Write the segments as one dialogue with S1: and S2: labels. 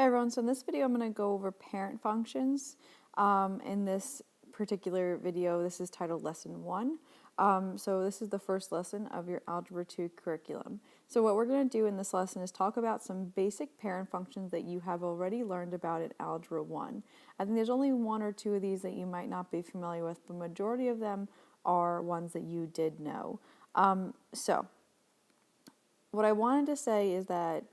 S1: Hey everyone, so in this video I'm going to go over parent functions. In this particular video, this is titled Lesson 1. So this is the first lesson of your Algebra 2 curriculum. So what we're going to do in this lesson is talk about some basic parent functions that you have already learned about in Algebra 1. I think there's only one or two of these that you might not be familiar with, but the majority of them are ones that you did know. So what I wanted to say is that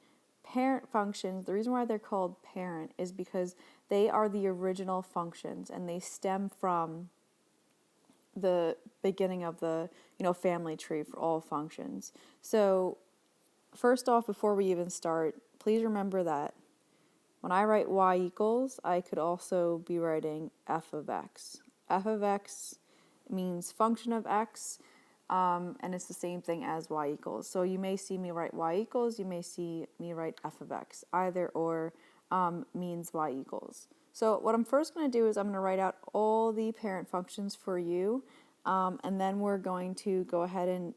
S1: parent functions, the reason why they're called parent is because they are the original functions and they stem from the beginning of the family tree for all functions. So first off, before we even start, please remember that when I write y equals, I could also be writing f of x. F of x means function of x, and it's the same thing as y equals. So you may see me write y equals, you may see me write f of x. Either or means y equals. So what I'm first going to do is I'm going to write out all the parent functions for you, and then we're going to go ahead and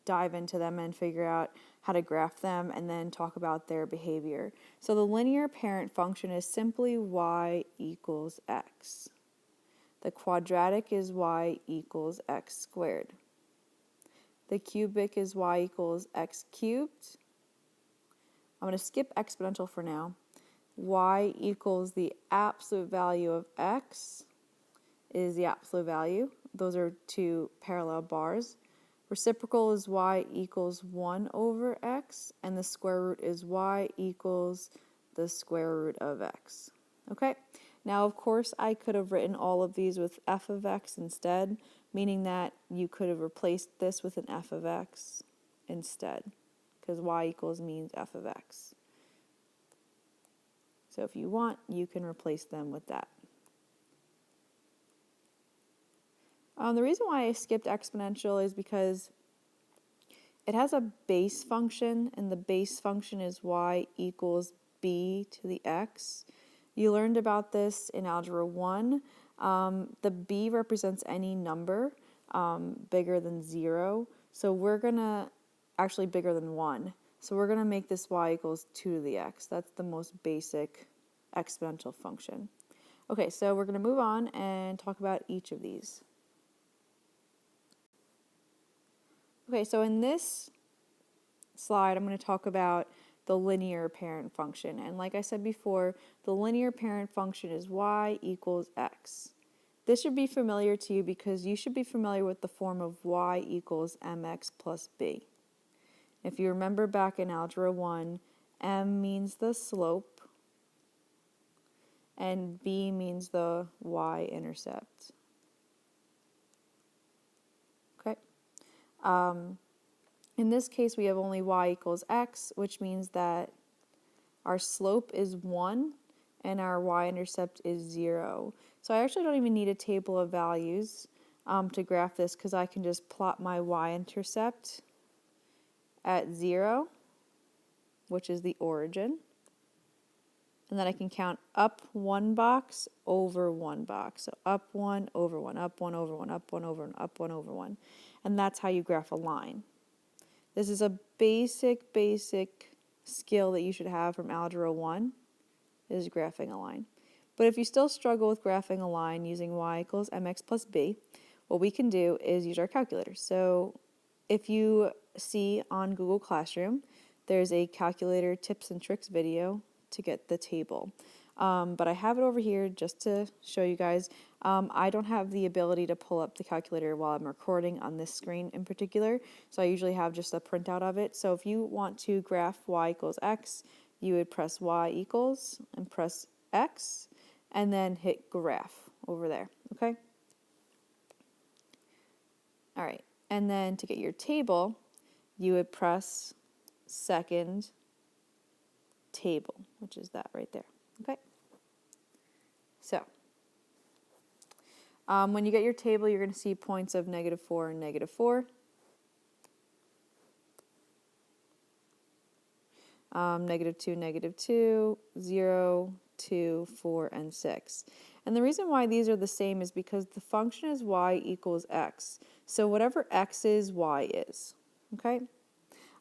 S1: dive into them and figure out how to graph them and then talk about their behavior. So the linear parent function is simply y equals x. The quadratic is y equals x squared. The cubic is y equals x cubed. I'm going to skip exponential for now. Y equals the absolute value of x is the absolute value. Those are two parallel bars. Reciprocal is y equals 1 over x, and the square root is y equals the square root of x. Okay? Now, of course, I could have written all of these with f of x instead, meaning that you could have replaced this with an f of x instead, because y equals means f of x. So if you want, you can replace them with that. The reason why I skipped exponential is because it has a base function, and the base function is y equals b to the x. You learned about this in Algebra 1. The b represents any number bigger than 0. So we're going to, actually bigger than 1. So we're going to make this y equals 2 to the x. That's the most basic exponential function. Okay, so we're going to move on and talk about each of these. Okay, so in this slide, I'm going to talk about the linear parent function. And like I said before, the linear parent function is y equals x. This should be familiar to you because you should be familiar with the form of y equals mx plus b. If you remember back in Algebra 1, m means the slope and b means the y-intercept. Okay. In this case, we have only y equals x, which means that our slope is 1 and our y-intercept is 0. So I actually don't even need a table of values to graph this because I can just plot my y-intercept at 0, which is the origin. And then I can count up 1 box over 1 box. So up 1 over 1, up 1 over 1, up 1 over 1, up 1 over 1. And that's how you graph a line. This is a basic skill that you should have from Algebra 1, is graphing a line. But if you still struggle with graphing a line using y equals mx plus b, what we can do is use our calculator. So if you see on Google Classroom, there's a calculator tips and tricks video to get the table. But I have it over here just to show you guys. I don't have the ability to pull up the calculator while I'm recording on this screen in particular, so I usually have just a printout of it. So if you want to graph y equals x, you would press y equals and press x, and then hit graph over there, okay? All right, and then to get your table, you would press second table, which is that right there, okay? So, when you get your table, you're going to see points of -4 and -4. -2, -2, 0, 2, 4, and 6. And the reason why these are the same is because the function is y equals x. So whatever x is, y is. Okay?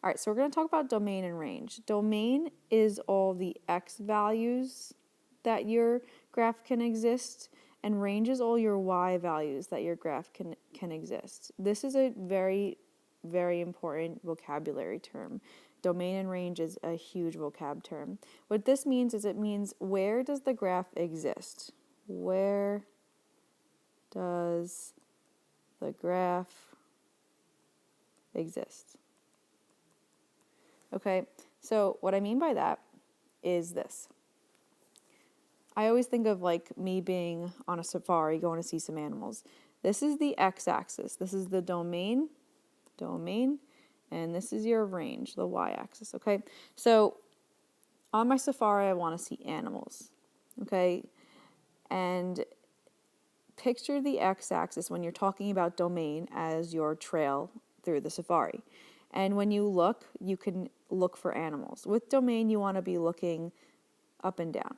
S1: All right, so we're going to talk about domain and range. Domain is all the x values that your graph can exist, and range is all your y values that your graph can exist. This is a very, very important vocabulary term. Domain and range is a huge vocab term. What this means is it means where does the graph exist? Where does the graph exist? Okay, so what I mean by that is this. I always think of like me being on a safari going to see some animals. This is the x-axis. This is the domain, and this is your range, the y-axis, okay? So on my safari, I want to see animals, okay? And picture the x-axis when you're talking about domain as your trail through the safari. And when you look, you can look for animals. With domain, you want to be looking up and down,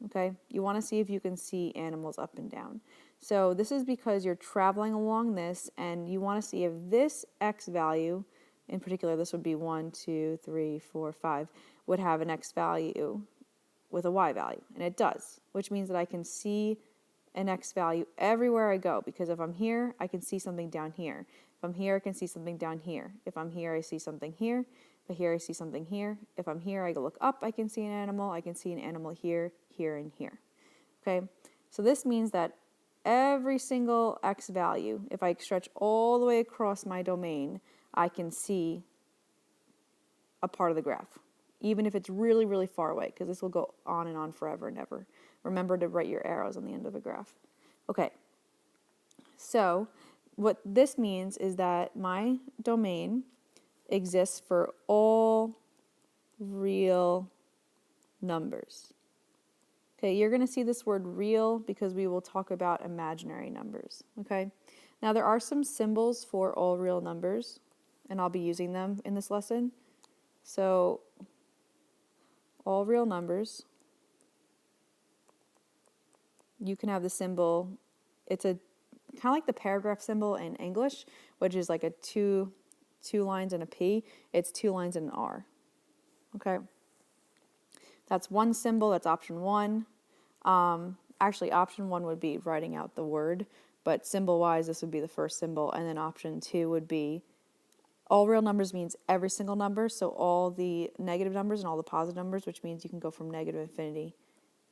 S1: okay? You want to see if you can see animals up and down. So this is because you're traveling along this, and you want to see if this x value, in particular, this would be 1, 2, 3, 4, 5, would have an x value with a y value. And it does, which means that I can see an x value everywhere I go, because if I'm here, I can see something down here. If I'm here, I can see something down here. If I'm here, I see something here. If I'm here, I see something here. If I'm here, I go look up, I can see an animal. I can see an animal here, here, and here. Okay, so this means that every single x value, if I stretch all the way across my domain, I can see a part of the graph, even if it's really, really far away, because this will go on and on forever and ever. Remember to write your arrows on the end of a graph. Okay, so what this means is that my domain exists for all real numbers. Okay, you're going to see this word real because we will talk about imaginary numbers. Okay, now there are some symbols for all real numbers, and I'll be using them in this lesson. So, all real numbers, you can have the symbol, it's a kind of like the paragraph symbol in English, which is like a two lines and a P. It's 2 lines and an R. Okay, that's one symbol. That's option 1. Actually, option 1 would be writing out the word, but symbol-wise, this would be the first symbol, and then option 2 would be all real numbers means every single number, so all the negative numbers and all the positive numbers, which means you can go from negative infinity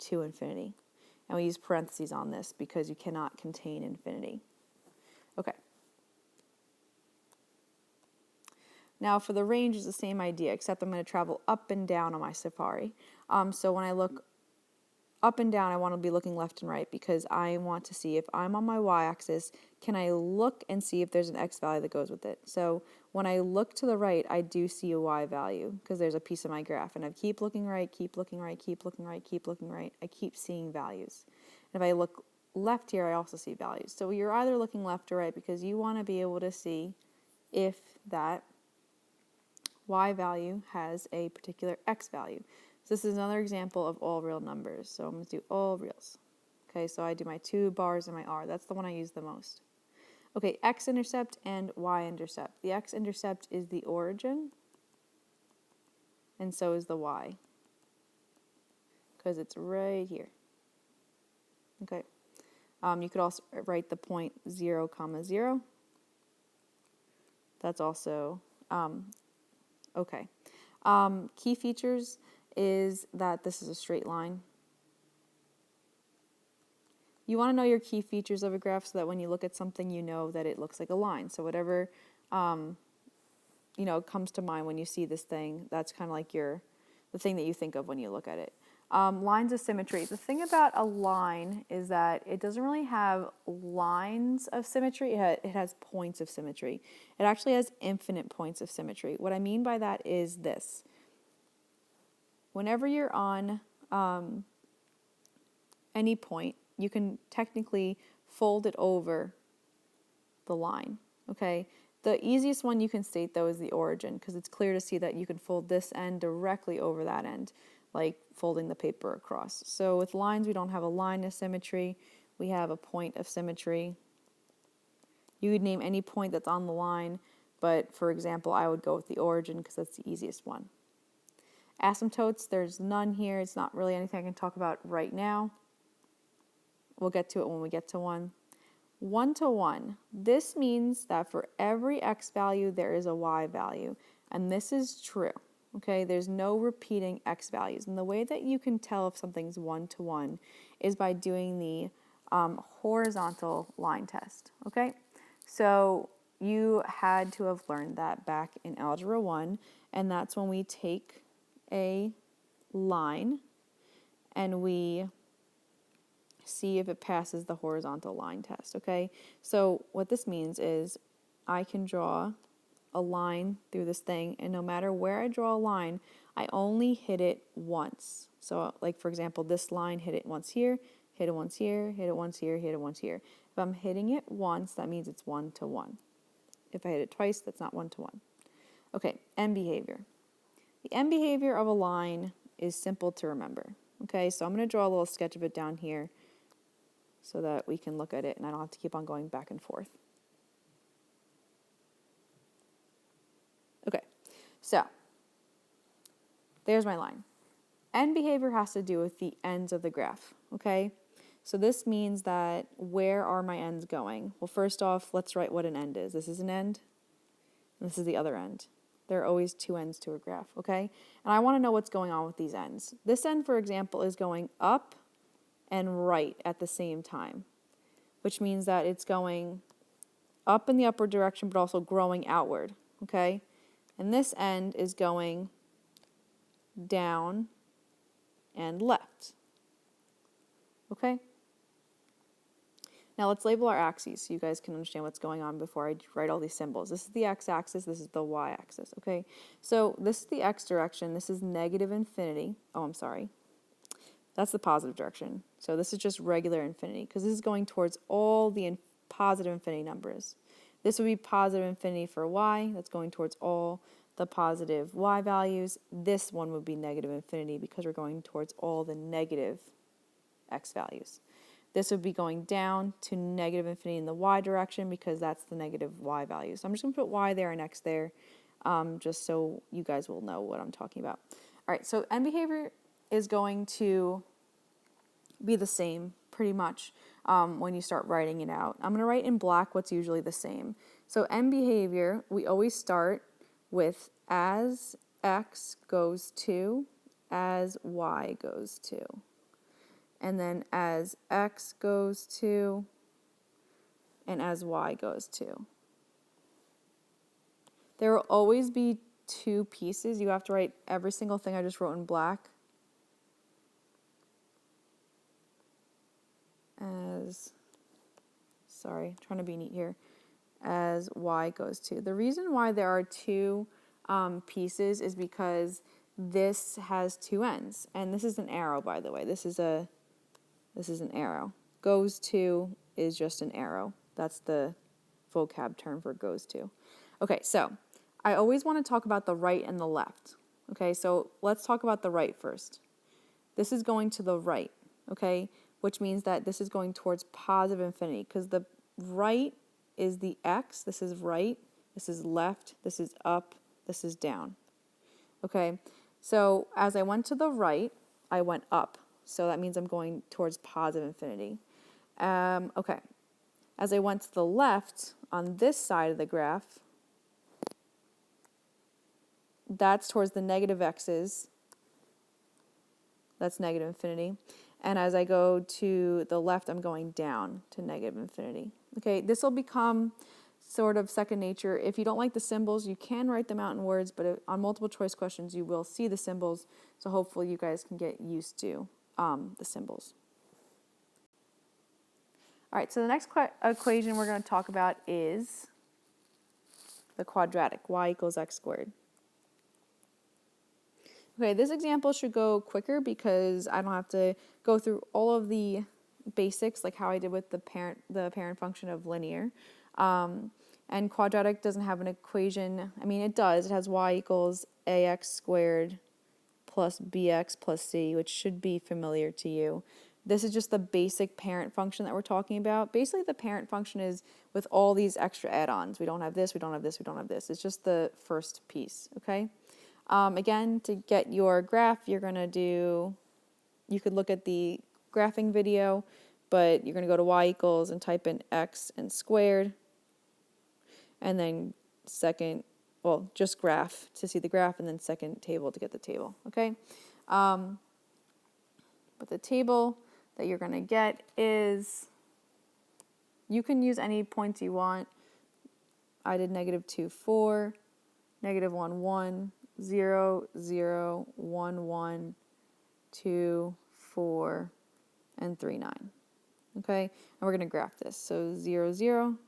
S1: to infinity. And we use parentheses on this because you cannot contain infinity. Okay. Now for the range is the same idea, except I'm going to travel up and down on my safari. So when I look up and down, I want to be looking left and right because I want to see if I'm on my y-axis, can I look and see if there's an x value that goes with it. So when I look to the right, I do see a y value because there's a piece of my graph. And I keep looking right, keep looking right, keep looking right, keep looking right. I keep seeing values. And if I look left here, I also see values. So you're either looking left or right because you want to be able to see if that y value has a particular x value. So this is another example of all real numbers. So I'm going to do all reals. Okay, so I do my 2 bars and my r. That's the one I use the most. Okay, x-intercept and y-intercept. The x-intercept is the origin, and so is the y, because it's right here. Okay, you could also write the point 0, 0. That's also okay. Key features is that this is a straight line. You want to know your key features of a graph so that when you look at something, you know that it looks like a line. So whatever, comes to mind when you see this thing, that's kind of like the thing that you think of when you look at it. Lines of symmetry. The thing about a line is that it doesn't really have lines of symmetry. It has points of symmetry. It actually has infinite points of symmetry. What I mean by that is this. Whenever you're on any point, you can technically fold it over the line, okay? The easiest one you can state, though, is the origin, because it's clear to see that you can fold this end directly over that end, like folding the paper across. So with lines, we don't have a line of symmetry. We have a point of symmetry. You would name any point that's on the line But for example, I would go with the origin because that's the easiest one. Asymptotes, there's none here. It's not really anything I can talk about right now. We'll get to it when we get to one. 1 to 1. This means that for every x value, there is a y value. And this is true. Okay, there's no repeating x values. And the way that you can tell if something's 1 to 1 is by doing the horizontal line test. Okay, so you had to have learned that back in Algebra 1. And that's when we take a line and we see if it passes the horizontal line test, okay? So what this means is I can draw a line through this thing, and no matter where I draw a line, I only hit it once. So like for example, this line, hit it once here, hit it once here, hit it once here, hit it once here. If I'm hitting it once, that means it's 1 to 1. If I hit it twice, that's not 1 to 1. Okay, end behavior. The end behavior of a line is simple to remember. Okay, so I'm going to draw a little sketch of it down here so that we can look at it and I don't have to keep on going back and forth. Okay, so there's my line. End behavior has to do with the ends of the graph, okay? So this means that where are my ends going? Well, first off, let's write what an end is. This is an end, and this is the other end. There are always two ends to a graph, okay? And I want to know what's going on with these ends. This end, for example, is going up and right at the same time, which means that it's going up in the upward direction, but also growing outward, okay? And this end is going down and left, okay? Now let's label our axes so you guys can understand what's going on before I write all these symbols. This is the x-axis, this is the y-axis, okay? So this is the x direction, this is negative infinity. Oh, I'm sorry. That's the positive direction. So this is just regular infinity because this is going towards all the positive infinity numbers. This would be positive infinity for y, that's going towards all the positive y values. This one would be negative infinity because we're going towards all the negative x values. This would be going down to negative infinity in the y direction because that's the negative y value. So I'm just going to put y there and x there just so you guys will know what I'm talking about. All right, so end behavior is going to be the same pretty much when you start writing it out. I'm going to write in black what's usually the same. So end behavior, we always start with as x goes to, as y goes to. And then as x goes to, and as y goes to. There will always be two pieces. You have to write every single thing I just wrote in black. Trying to be neat here, as y goes to. The reason why there are two pieces is because this has two ends. And this is an arrow, by the way. This is an arrow. Goes to is just an arrow. That's the vocab term for goes to. Okay, so I always want to talk about the right and the left. Okay, so let's talk about the right first. This is going to the right, okay, which means that this is going towards positive infinity because the right is the x. This is right, this is left, this is up, this is down. Okay, so as I went to the right, I went up. So that means I'm going towards positive infinity. Okay, as I went to the left on this side of the graph, that's towards the negative x's. That's negative infinity. And as I go to the left, I'm going down to negative infinity. Okay, this will become sort of second nature. If you don't like the symbols, you can write them out in words, but on multiple choice questions, you will see the symbols. So hopefully you guys can get used to the symbols. All right, so the next equation we're going to talk about is the quadratic, y equals x squared. Okay, this example should go quicker because I don't have to go through all of the basics like how I did with the parent function of linear. And quadratic doesn't have an equation. I mean, it does. It has y equals ax squared plus bx plus c, which should be familiar to you. This is just the basic parent function that we're talking about. Basically, the parent function is with all these extra add-ons. We don't have this, we don't have this, we don't have this. It's just the first piece, okay? Again, to get your graph, you're going to do, you could look at the graphing video, but you're going to go to y equals and type in x and squared, and then second, well, just graph to see the graph, and then second table to get the table, okay? But the table that you're going to get is, you can use any points you want. I did -2, 4, -1, 1, 0, 0, 1, 1, 2, 4, and 3, 9. Okay, and we're going to graph this. So 0, 0,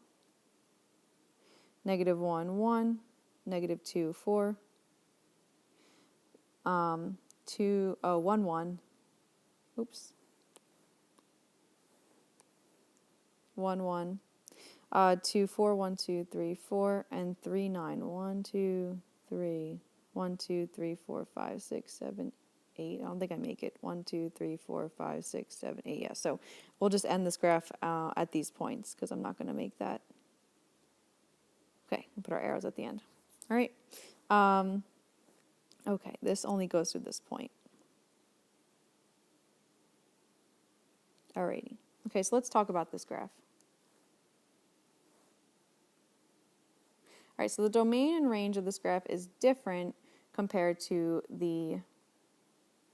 S1: -1, 1, -2, 4, 1, 1, oops, 1, 1, 2, 4, 1, 2, 3, 4, and 3, 9. 1, 2, 3, 1, 2, 3, 4, 5, 6, 7, 8. I don't think I make it. 1, 2, 3, 4, 5, 6, 7, 8. Yeah, so we'll just end this graph at these points because I'm not going to make that. Okay, we'll put our arrows at the end. All right. Okay, this only goes through this point. Alrighty. Okay, so let's talk about this graph. All right, so the domain and range of this graph is different compared to the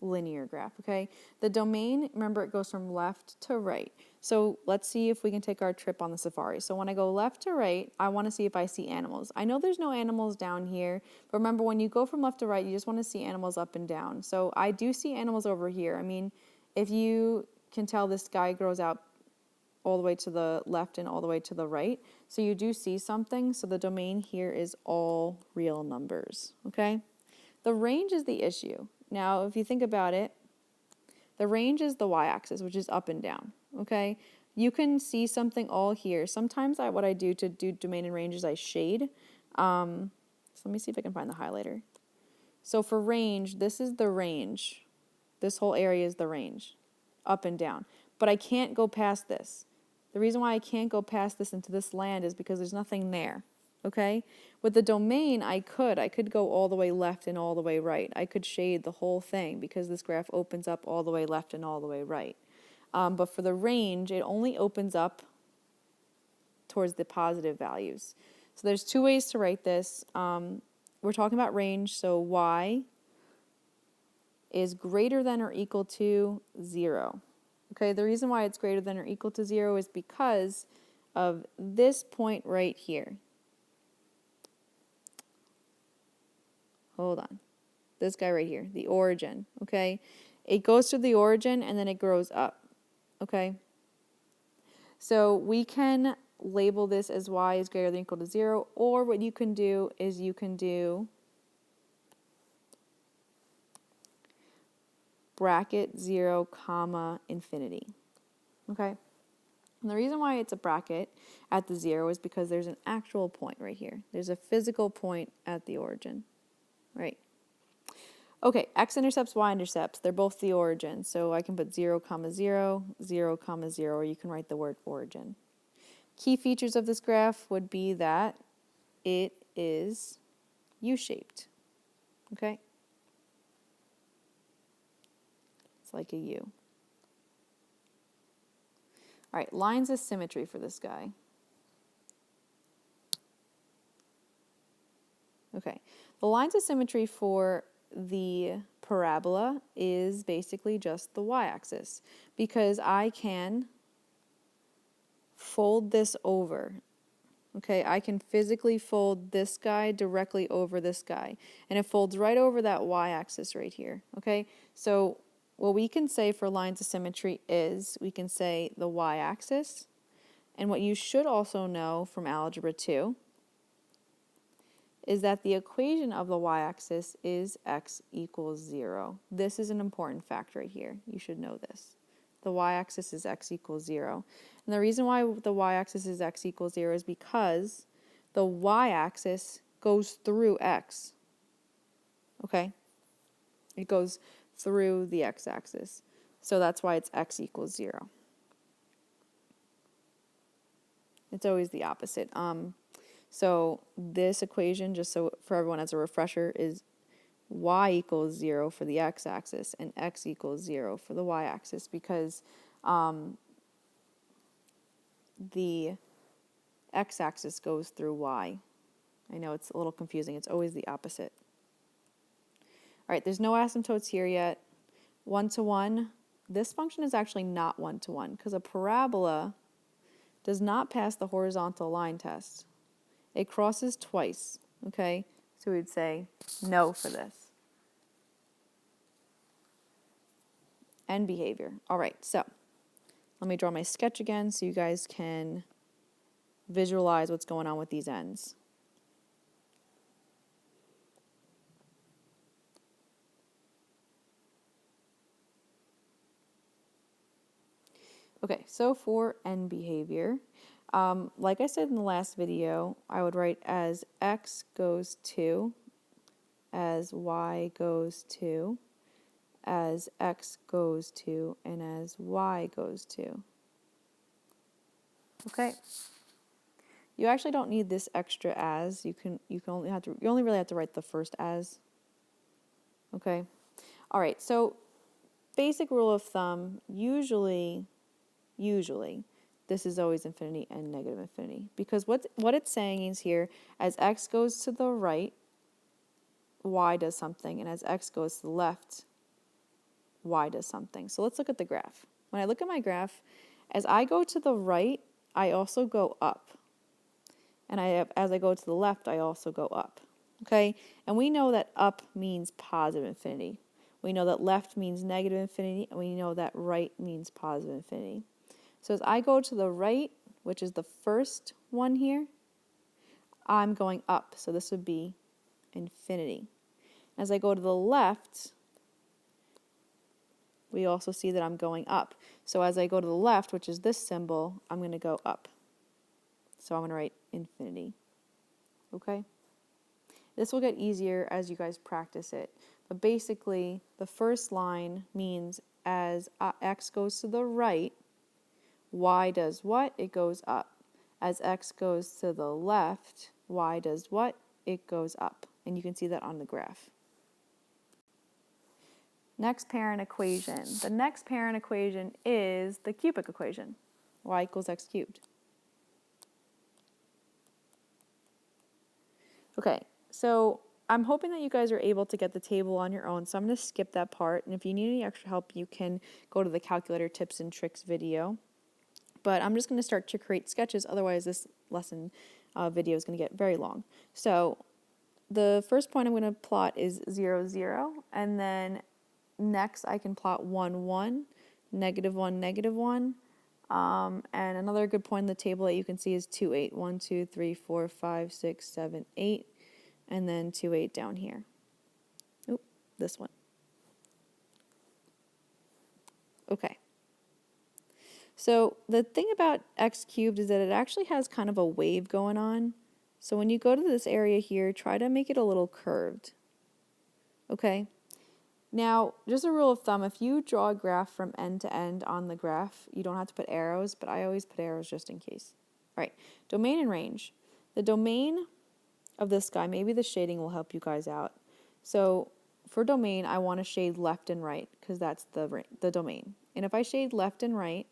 S1: linear graph, okay? The domain, remember, it goes from left to right. So let's see if we can take our trip on the safari. So when I go left to right, I want to see if I see animals. I know there's no animals down here, but remember, when you go from left to right, you just want to see animals up and down. So I do see animals over here. I mean, if you can tell, this guy grows out all the way to the left and all the way to the right. So you do see something. So the domain here is all real numbers, okay? The range is the issue. Now, if you think about it, the range is the y-axis, which is up and down, okay? You can see something all here. Sometimes what I do to do domain and range is I shade. So let me see if I can find the highlighter. So for range, this is the range. This whole area is the range, up and down. But I can't go past this. The reason why I can't go past this into this land is because there's nothing there, okay? With the domain, I could go all the way left and all the way right. I could shade the whole thing because this graph opens up all the way left and all the way right. But for the range, it only opens up towards the positive values. So there's two ways to write this. We're talking about range, so y is greater than or equal to 0. Okay, the reason why it's greater than or equal to 0 is because of this point right here. Hold on. This guy right here, the origin, okay? It goes to the origin and then it grows up, okay? So we can label this as y is greater than or equal to 0, or what you can do is you can do bracket 0, comma, infinity, okay? And the reason why it's a bracket at the 0 is because there's an actual point right here. There's a physical point at the origin, right? Okay, x-intercepts, y-intercepts, they're both the origin. So I can put 0, comma 0, 0, comma 0, or you can write the word origin. Key features of this graph would be that it is U-shaped, okay? Like a U. All right, lines of symmetry for this guy. Okay, the lines of symmetry for the parabola is basically just the y-axis because I can fold this over. Okay, I can physically fold this guy directly over this guy, and it folds right over that y-axis right here. Okay, so what we can say for lines of symmetry is we can say the y-axis, and what you should also know from Algebra 2 is that the equation of the y-axis is x equals 0. This is an important fact right here. You should know this. The y-axis is x equals 0. And the reason why the y-axis is x equals 0 is because the y-axis goes through x. Okay? It goes through the x-axis. So that's why it's x equals 0. It's always the opposite. So this equation, just so for everyone as a refresher, is y equals 0 for the x-axis and x equals 0 for the y-axis, because the x-axis goes through y. I know it's a little confusing. It's always the opposite. All right, there's no asymptotes here yet. 1 to 1. This function is actually not 1 to 1 because a parabola does not pass the horizontal line test. It crosses twice, okay? So we would say no for this. End behavior. All right, so let me draw my sketch again so you guys can visualize what's going on with these ends. Okay, so for end behavior, like I said in the last video, I would write as x goes to, as y goes to, as x goes to, and as y goes to. Okay. You actually don't need this extra as. You only really have to write the first as. Okay. All right. So basic rule of thumb, usually this is always infinity and negative infinity, because what it's saying is here, as x goes to the right, y does something, and as x goes to the left, y does something. So let's look at the graph. When I look at my graph, as I go to the right, I also go up. And as I go to the left, I also go up. Okay? And we know that up means positive infinity. We know that left means negative infinity, and we know that right means positive infinity. So as I go to the right, which is the first one here, I'm going up. So this would be infinity. As I go to the left, we also see that I'm going up. So as I go to the left, which is this symbol, I'm going to go up. So I'm going to write infinity. Okay? This will get easier as you guys practice it. But basically, the first line means as x goes to the right, y does what? It goes up. As x goes to the left, y does what? It goes up. And you can see that on the graph. Next parent equation. The next parent equation is the cubic equation. Y equals x cubed. Okay, so I'm hoping that you guys are able to get the table on your own, so I'm going to skip that part. And if you need any extra help, you can go to the calculator tips and tricks video. But I'm just going to start to create sketches, otherwise this lesson video is going to get very long. So the first point I'm going to plot is 0, 0, and then next I can plot 1, 1, negative 1, negative 1, and another good point in the table that you can see is 2, 8, 1, 2, 3, 4, 5, 6, 7, 8, and then 2, 8 down here. Oop, this one. Okay. So the thing about x cubed is that it actually has kind of a wave going on. So when you go to this area here, try to make it a little curved. Okay? Now, just a rule of thumb, if you draw a graph from end to end on the graph, you don't have to put arrows, but I always put arrows just in case. All right, domain and range. The domain of this guy, maybe the shading will help you guys out. So for domain, I want to shade left and right because that's the domain. And if I shade left and right,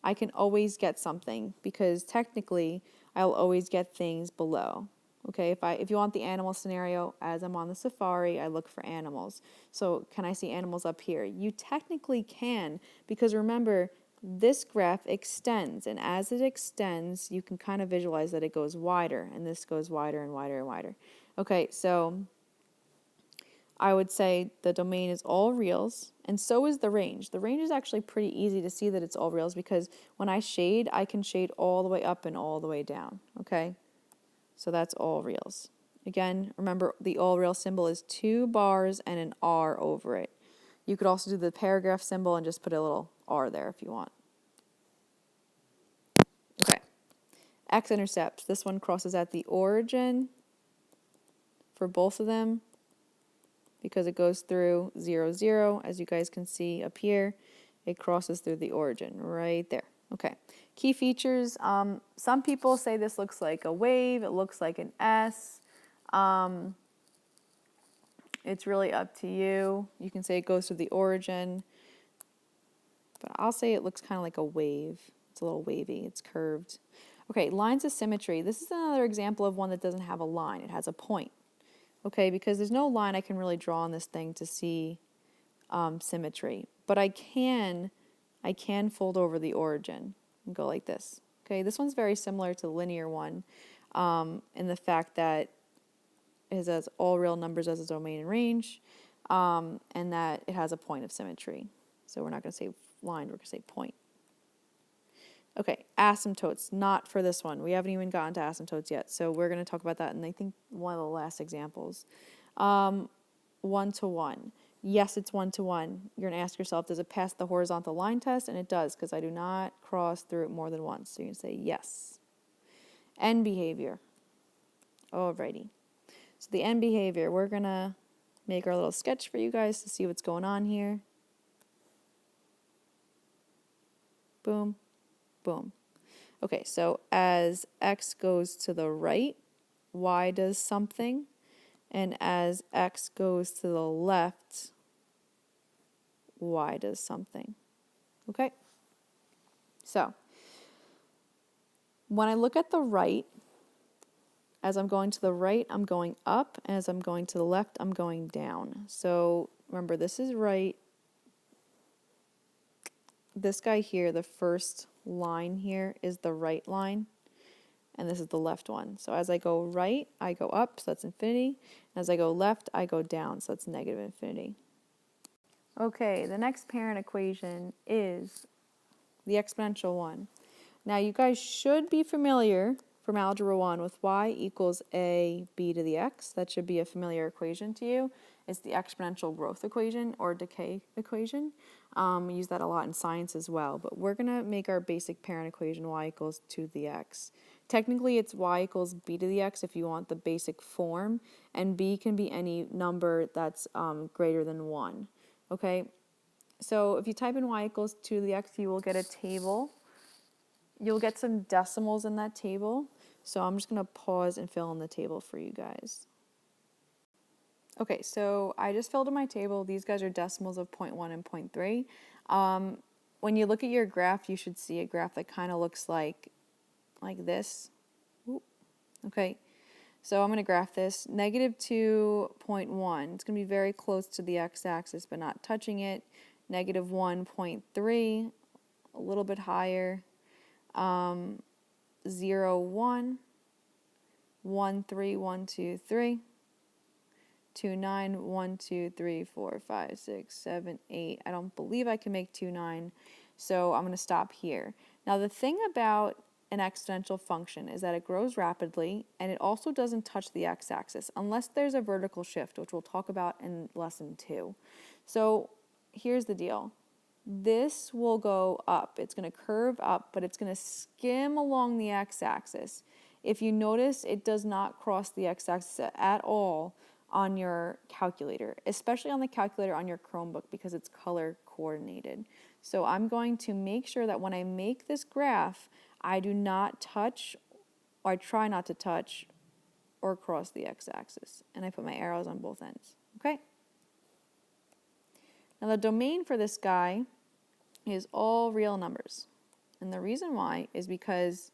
S1: I can always get something because technically I'll always get things below. Okay, if you want the animal scenario, as I'm on the safari, I look for animals. So can I see animals up here? You technically can, because remember, this graph extends, and as it extends, you can kind of visualize that it goes wider, and this goes wider and wider and wider. Okay, so I would say the domain is all reals, and so is the range. The range is actually pretty easy to see that it's all reals because when I shade, I can shade all the way up and all the way down, okay? So that's all reals. Again, remember the all real symbol is 2 bars and an R over it. You could also do the paragraph symbol and just put a little R there if you want. Okay. X-intercepts. This one crosses at the origin for both of them because it goes through 0, 0, as you guys can see up here. It crosses through the origin right there. Okay. Key features. Some people say this looks like a wave. It looks like an S. It's really up to you. You can say it goes through the origin, but I'll say it looks kind of like a wave. It's a little wavy. It's curved. Okay, lines of symmetry. This is another example of one that doesn't have a line. It has a point. Okay, because there's no line I can really draw on this thing to see symmetry. But I can fold over the origin and go like this. Okay, this one's very similar to the linear one in the fact that it has all real numbers as a domain and range, and that it has a point of symmetry. So we're not going to say line, we're going to say point. Okay, asymptotes, not for this one. We haven't even gotten to asymptotes yet, so we're going to talk about that in, I think, one of the last examples. One-to-one. Yes, it's one-to-one. You're going to ask yourself, does it pass the horizontal line test? And it does, because I do not cross through it more than once. So you're going to say yes. End behavior. Alrighty. So the end behavior, we're going to make our little sketch for you guys to see what's going on here. Boom, boom. Okay, so as x goes to the right, y does something. And as x goes to the left, y does something. Okay? So, when I look at the right, as I'm going to the right, I'm going up. And as I'm going to the left, I'm going down. So, remember, this is right. This guy here, the first line here, is the right line. And this is the left one. So as I go right, I go up, so that's infinity. As I go left, I go down, so that's negative infinity. Okay, the next parent equation is the exponential one. Now you guys should be familiar from Algebra 1 with y equals a b to the x. That should be a familiar equation to you. It's the exponential growth equation or decay equation. We use that a lot in science as well, but we're going to make our basic parent equation y equals 2 to the x. Technically, it's y equals b to the x if you want the basic form, and b can be any number that's greater than 1. Okay, so if you type in y equals 2 to the x, you will get a table. You'll get some decimals in that table, so I'm just going to pause and fill in the table for you guys. Okay, so I just filled in my table. These guys are decimals of 0.1 and 0.3. When you look at your graph, you should see a graph that kind of looks like this. Ooh. Okay, so I'm going to graph this. Negative 2.1. It's going to be very close to the x-axis, but not touching it. Negative 1.3, a little bit higher. 0, 1, 1, 3, 1, 2, 3. 2, 9, 1, 2, 3, 4, 5, 6, 7, 8. I don't believe I can make 2, 9, so I'm going to stop here. Now the thing about an exponential function is that it grows rapidly and it also doesn't touch the x-axis unless there's a vertical shift, which we'll talk about in lesson 2. So here's the deal. This will go up. It's going to curve up, but it's going to skim along the x-axis. If you notice, it does not cross the x-axis at all on your calculator, especially on the calculator on your Chromebook because it's color coordinated. So I'm going to make sure that when I make this graph, I do not touch, or I try not to touch or cross the x-axis. And I put my arrows on both ends. Okay? Now the domain for this guy is all real numbers. And the reason why is because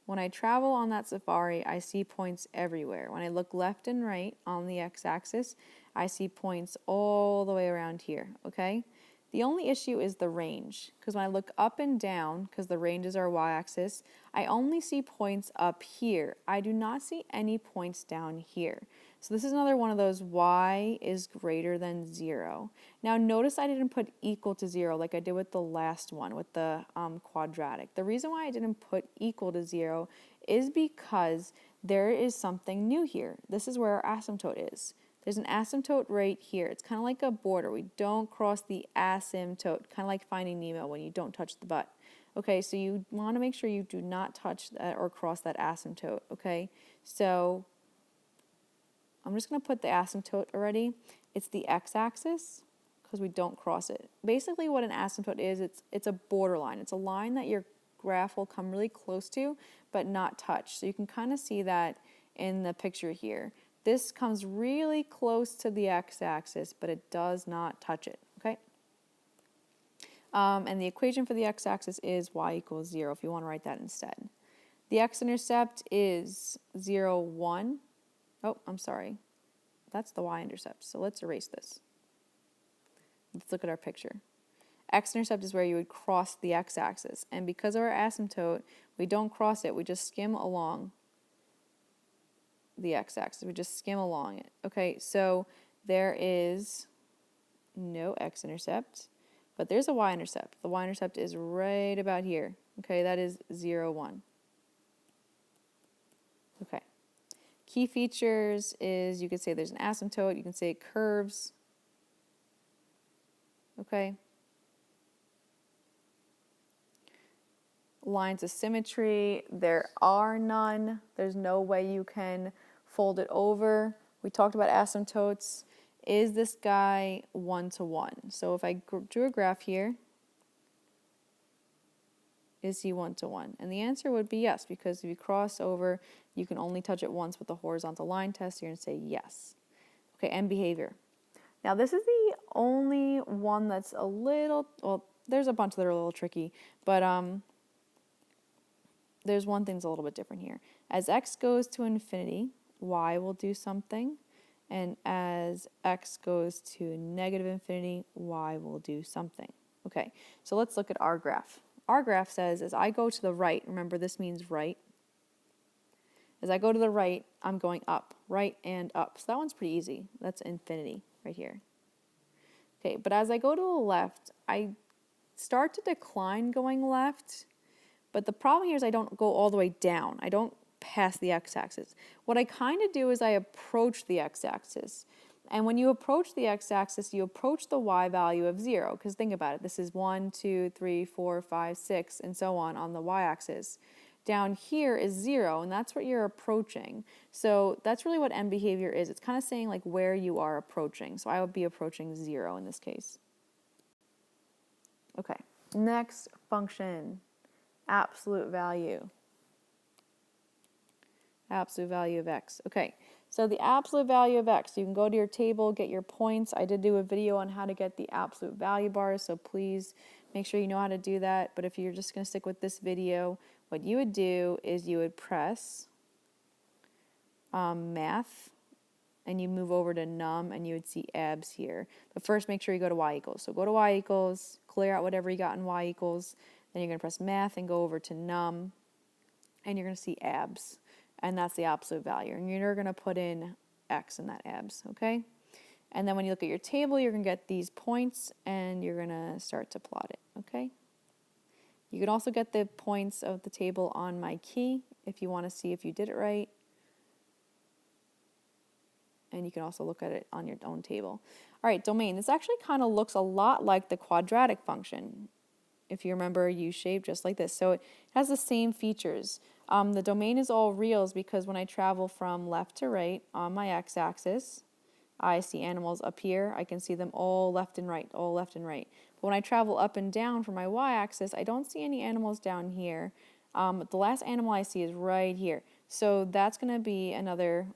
S1: when I travel on that safari, I see points everywhere. When I look left and right on the x-axis, I see points all the way around here, okay? The only issue is the range, because when I look up and down, because the range is our y-axis, I only see points up here. I do not see any points down here. So this is another one of those y is greater than 0. Now notice I didn't put equal to 0 like I did with the last one, with the quadratic. The reason why I didn't put equal to 0 is because there is something new here. This is where our asymptote is. There's an asymptote right here. It's kind of like a border. We don't cross the asymptote, kind of like Finding Nemo when you don't touch the butt. Okay, so you want to make sure you do not touch that or cross that asymptote, okay? So I'm just going to put the asymptote already. It's the x-axis, because we don't cross it. Basically what an asymptote is, it's a borderline. It's a line that your graph will come really close to, but not touch. So you can kind of see that in the picture here. This comes really close to the x-axis, but it does not touch it, okay? And the equation for the x-axis is y equals 0, if you want to write that instead. The x-intercept is 0, 1. Oh, I'm sorry. That's the y-intercept, so let's erase this. Let's look at our picture. X-intercept is where you would cross the x-axis, and because of our asymptote, we don't cross it, we just skim along the x-axis. We just skim along it. Okay, so there is no x-intercept, but there's a y-intercept. The y-intercept is right about here. Okay, that is 0, 1. Okay. Key features is, you could say there's an asymptote, you can say it curves. Okay. Lines of symmetry, there are none. There's no way you can fold it over. We talked about asymptotes. Is this guy 1 to 1? So if I drew a graph here, is he 1 to 1? And the answer would be yes, because if you cross over, you can only touch it once with the horizontal line test. You're going to say yes. Okay, and behavior. Now this is the only one that's a little, well, there's a bunch that are a little tricky, but there's one thing that's a little bit different here. As x goes to infinity, y will do something, and as x goes to negative infinity, y will do something. Okay, so let's look at our graph. Our graph says as I go to the right, remember this means right. As I go to the right, I'm going up, right and up. So that one's pretty easy. That's infinity right here. Okay, but as I go to the left, I start to decline going left. But the problem here is I don't go all the way down. I don't pass the x-axis. What I kind of do is I approach the x-axis. And when you approach the x-axis, you approach the y value of 0. Because think about it. This is 1, 2, 3, 4, 5, 6, and so on the y-axis. Down here is 0, and that's what you're approaching. So that's really what end behavior is. It's kind of saying like where you are approaching. So I would be approaching 0 in this case. Okay, next function. Absolute value. Absolute value of x. Okay, so the absolute value of x, you can go to your table, get your points. I did do a video on how to get the absolute value bars, so please make sure you know how to do that. But if you're just going to stick with this video, what you would do is you would press math, and you move over to num, and you would see abs here. But first, make sure you go to y equals. So go to y equals, clear out whatever you got in y equals. Then you're going to press math and go over to num, and you're going to see abs, and that's the absolute value. And you're going to put in x in that abs, okay? And then when you look at your table, you're going to get these points, and you're going to start to plot it, okay? You can also get the points of the table on my key if you want to see if you did it right. And you can also look at it on your own table. All right, domain. This actually kind of looks a lot like the quadratic function. If you remember, U-shape, just like this. So it has the same features. The domain is all reals because when I travel from left to right on my x-axis, I see animals up here. I can see them all left and right, all left and right. But when I travel up and down for my y-axis, I don't see any animals down here. The last animal I see is right here. So that's going to be another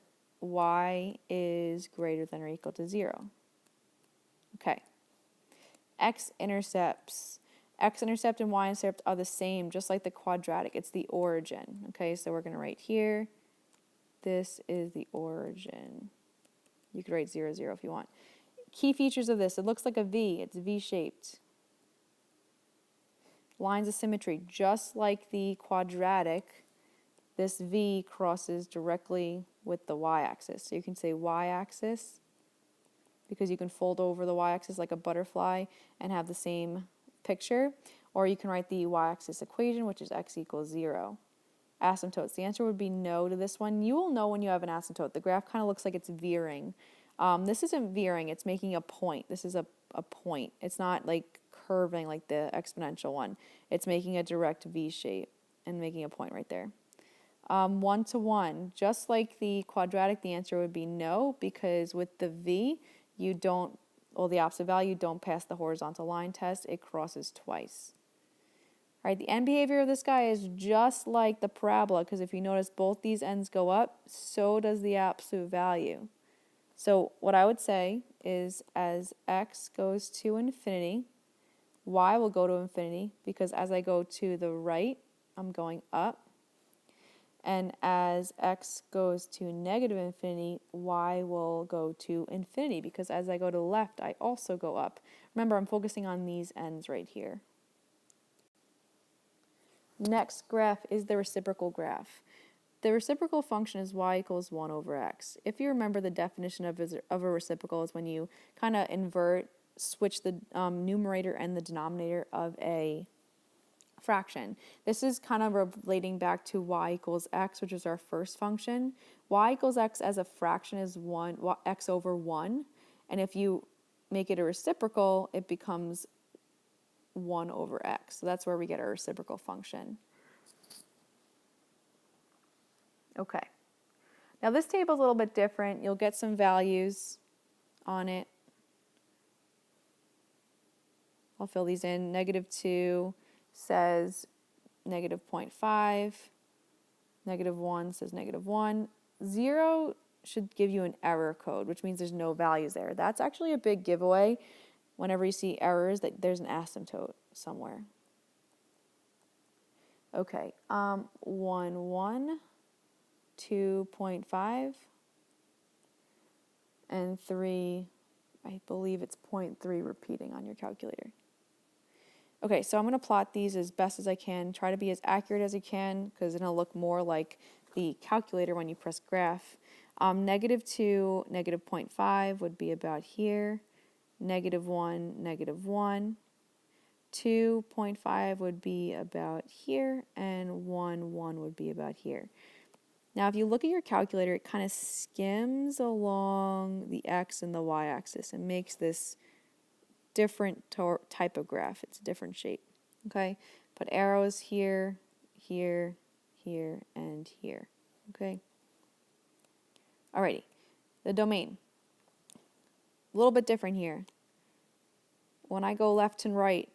S1: y is greater than or equal to 0. Okay. X-intercepts. X-intercept and y-intercept are the same, just like the quadratic. It's the origin. Okay, so we're going to write here, this is the origin. You could write 0, 0 if you want. Key features of this, it looks like a V. It's V-shaped. Lines of symmetry, just like the quadratic, this V crosses directly with the y-axis. So you can say y-axis, because you can fold over the y-axis like a butterfly and have the same picture, or you can write the y-axis equation, which is x equals 0. Asymptotes. The answer would be no to this one. You will know when you have an asymptote. The graph kind of looks like it's veering. This isn't veering. It's making a point. This is a point. It's not like curving like the exponential one. It's making a direct V shape and making a point right there. 1 to 1. Just like the quadratic, the answer would be no, because with the V, you don't the opposite value don't pass the horizontal line test. It crosses twice. All right, the end behavior of this guy is just like the parabola, because if you notice both these ends go up, so does the absolute value. So what I would say is as x goes to infinity, y will go to infinity, because as I go to the right, I'm going up. And as x goes to negative infinity, y will go to infinity, because as I go to the left, I also go up. Remember, I'm focusing on these ends right here. Next graph is the reciprocal graph. The reciprocal function is y equals 1 over x. If you remember, the definition of a reciprocal is when you kind of switch the numerator and the denominator of a fraction. This is kind of relating back to y equals x, which is our first function. Y equals x as a fraction is x over 1. And if you make it a reciprocal, it becomes 1 over x. So that's where we get our reciprocal function. Okay. Now this table is a little bit different. You'll get some values on it. I'll fill these in. -2 says -0.5. -1 says -1. 0 should give you an error code, which means there's no values there. That's actually a big giveaway. Whenever you see errors, that there's an asymptote somewhere. Okay, 1, 1, 2.5, and 3, I believe it's 0.3 repeating on your calculator. Okay, so I'm going to plot these as best as I can. Try to be as accurate as you can, because it'll look more like the calculator when you press graph. -2, -0.5 would be about here. -1, -1. 2.5 would be about here, and 1, 1 would be about here. Now, if you look at your calculator, it kind of skims along the x and the y-axis and makes this different type of graph. It's a different shape. Okay, put arrows here, here, here, and here. Okay. Alrighty, the domain. A little bit different here. When I go left and right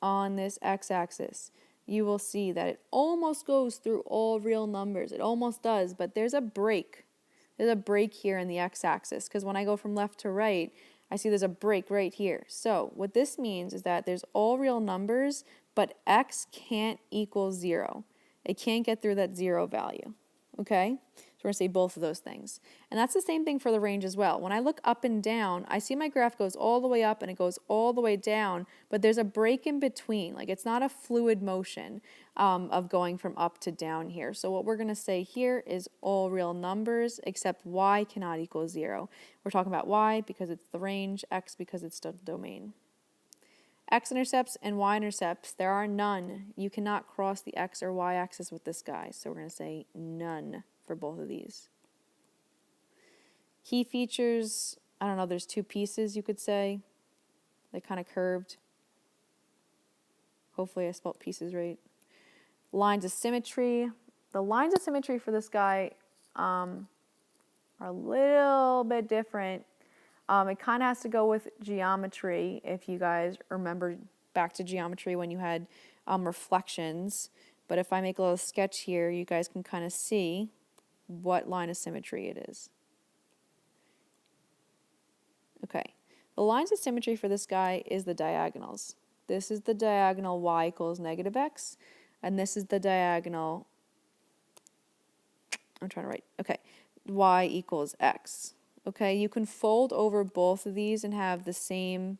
S1: on this x-axis, you will see that it almost goes through all real numbers. It almost does, but there's a break. There's a break here in the x-axis, because when I go from left to right, I see there's a break right here. So what this means is that there's all real numbers, but x can't equal 0. It can't get through that 0 value. Okay? So we're going to say both of those things. And that's the same thing for the range as well. When I look up and down, I see my graph goes all the way up and it goes all the way down, but there's a break in between. Like, it's not a fluid motion of going from up to down here. So what we're going to say here is all real numbers except y cannot equal 0. We're talking about y because it's the range, x because it's the domain. X-intercepts and y-intercepts, there are none. You cannot cross the x or y-axis with this guy. So we're going to say none for both of these. Key features, I don't know, there's two pieces you could say. They kind of curved. Hopefully I spelled pieces right. Lines of symmetry. The lines of symmetry for this guy are a little bit different. It kind of has to go with geometry, if you guys remember back to geometry when you had reflections. But if I make a little sketch here, you guys can kind of see what line of symmetry it is. Okay, the lines of symmetry for this guy is the diagonals. This is the diagonal y equals -x, and this is the diagonal, I'm trying to write, okay, y equals x. Okay, you can fold over both of these and have the same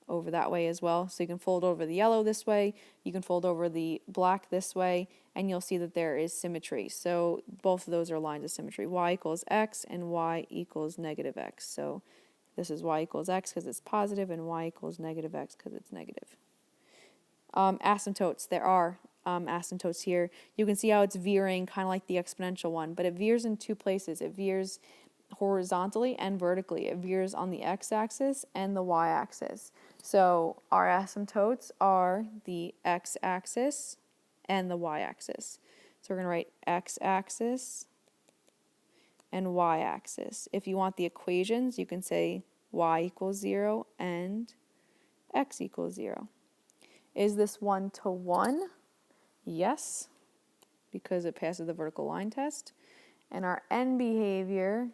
S1: over that way as well. So you can fold over the yellow this way, you can fold over the black this way, and you'll see that there is symmetry. So both of those are lines of symmetry. Y equals x and y equals -x. So this is y equals x because it's positive, and y equals -x because it's negative. Asymptotes, there are asymptotes here. You can see how it's veering, kind of like the exponential one, but it veers in two places. It veers horizontally and vertically. It veers on the x-axis and the y-axis. So our asymptotes are the x-axis and the y-axis. So we're going to write x-axis and y-axis. If you want the equations, you can say y equals 0, and x equals 0. Is this 1 to 1? Yes, because it passes the vertical line test. And our end behavior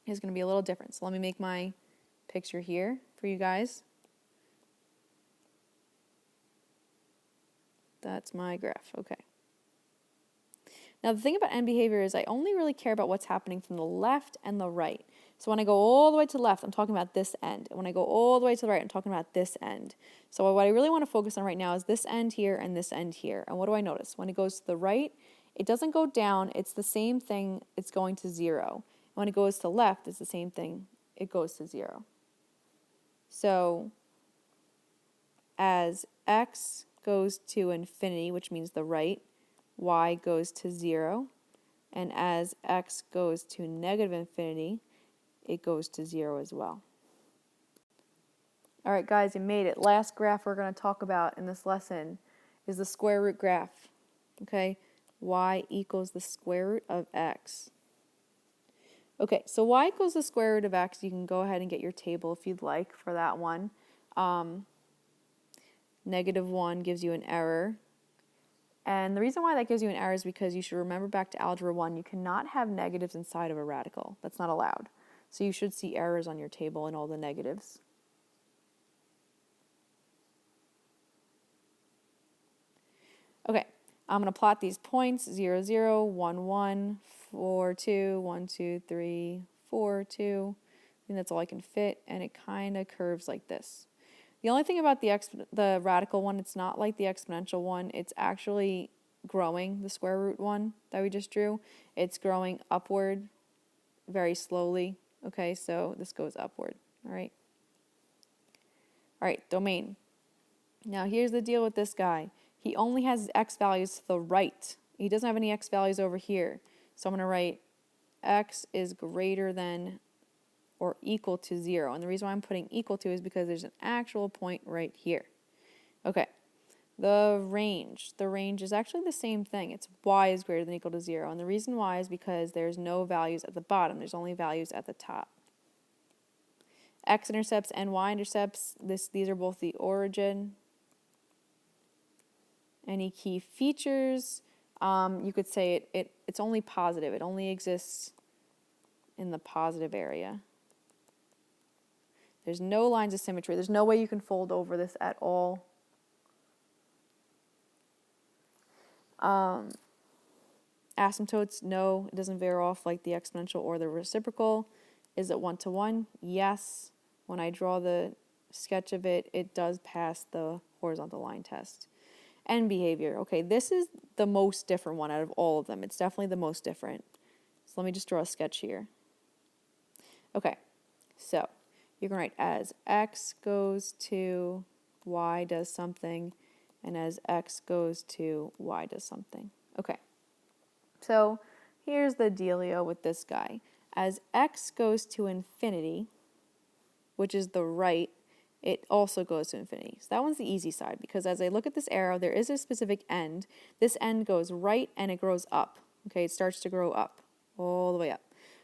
S1: is going to be a little different. So let me make my picture here for you guys. That's my graph. Okay. Now the thing about end behavior is I only really care about what's happening from the left and the right. So when I go all the way to the left, I'm talking about this end. And when I go all the way to the right, I'm talking about this end. So what I really want to focus on right now is this end here and this end here. And what do I notice? When it goes to the right, it doesn't go down. It's the same thing. It's going to 0. And when it goes to the left, it's the same thing. It goes to 0. So as x goes to infinity, which means the right, y goes to 0. And as x goes to negative infinity, it goes to 0 as well. All right, guys, you made it. Last graph we're going to talk about in this lesson is the square root graph. Okay, y equals the square root of x. Okay, so y equals the square root of x. You can go ahead and get your table if you'd like for that one. -1 gives you an error. And the reason why that gives you an error is because you should remember back to Algebra 1, you cannot have negatives inside of a radical. That's not allowed. So you should see errors on your table and all the negatives. Okay, I'm going to plot these points, 0, 0, 1, 1, 4, 2, 1, 2, 3, 4, 2. I think that's all I can fit, and it kind of curves like this. The only thing about the radical one, it's not like the exponential one. It's actually growing, the square root one that we just drew. It's growing upward very slowly. Okay, so this goes upward. All right. All right, domain. Now here's the deal with this guy. He only has x values to the right. He doesn't have any x values over here. So I'm going to write x is greater than or equal to 0. And the reason why I'm putting equal to is because there's an actual point right here. Okay, the range. The range is actually the same thing. It's y is greater than or equal to 0. And the reason why is because there's no values at the bottom. There's only values at the top. X-intercepts and y-intercepts, these are both the origin. Any key features, you could say it's only positive. It only exists in the positive area. There's no lines of symmetry. There's no way you can fold over this at all. Asymptotes, no, it doesn't veer off like the exponential or the reciprocal. Is it 1 to 1? Yes. When I draw the sketch of it, it does pass the horizontal line test. End behavior. Okay, this is the most different one out of all of them. It's definitely the most different. So let me just draw a sketch here. Okay, so you can write as x goes to y does something, and as x goes to y does something. Okay, so here's the dealio with this guy. As x goes to infinity, which is the right, it also goes to infinity. So that one's the easy side, because as I look at this arrow, there is a specific end. This end goes right and it grows up. Okay, it starts to grow up, all the way up.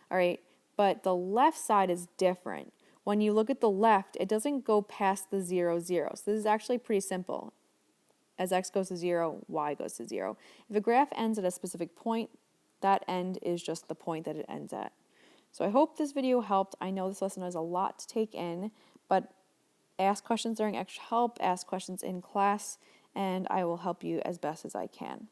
S1: All right, but the left side is different. When you look at the left, it doesn't go past the 0, 0. So this is actually pretty simple. As x goes to 0, y goes to 0. If a graph ends at a specific point, that end is just the point that it ends at. So I hope this video helped. I know this lesson has a lot to take in, but ask questions during extra help, ask questions in class, and I will help you as best as I can.